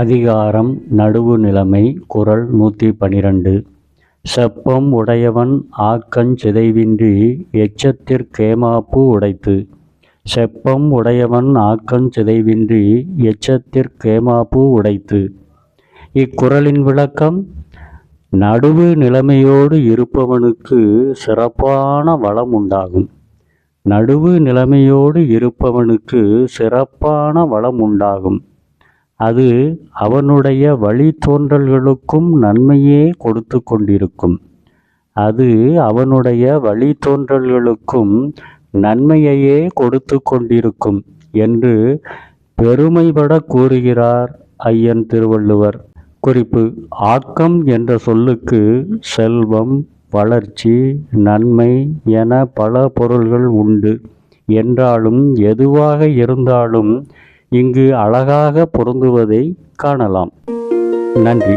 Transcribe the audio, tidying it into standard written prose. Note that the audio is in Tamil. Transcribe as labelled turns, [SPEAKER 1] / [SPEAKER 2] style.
[SPEAKER 1] அதிகாரம் நடுவு நிலைமை. குறள் 112. செப்பம் உடையவன் ஆக்கஞ் சிதைவின்றி எச்சத்திற்கேமாப்பு உடைத்து. செப்பம் உடையவன் ஆக்கஞ் சிதைவின்றி எச்சத்திற்கேமாப்பு உடைத்து. இக்குறளின் விளக்கம்: நடுவு நிலைமையோடு இருப்பவனுக்கு சிறப்பான வளம் உண்டாகும். நடுவு நிலைமையோடு இருப்பவனுக்கு சிறப்பான வளம் உண்டாகும். அது அவனுடைய வழித்தோன்றல்களுக்கும் நன்மையே கொடுத்து கொண்டிருக்கும். அது அவனுடைய வழித்தோன்றல்களுக்கும் நன்மையையே கொடுத்து கொண்டிருக்கும் என்று பெருமைபட கூறுகிறார் ஐயன் திருவள்ளுவர். குறிப்பு: ஆக்கம் என்ற சொல்லுக்கு செல்வம், வளர்ச்சி, நன்மை என பல பொருள்கள் உண்டு. என்றாலும் எதுவாக இருந்தாலும் இங்கு அழகாக பொருந்துவதை காணலாம். நன்றி.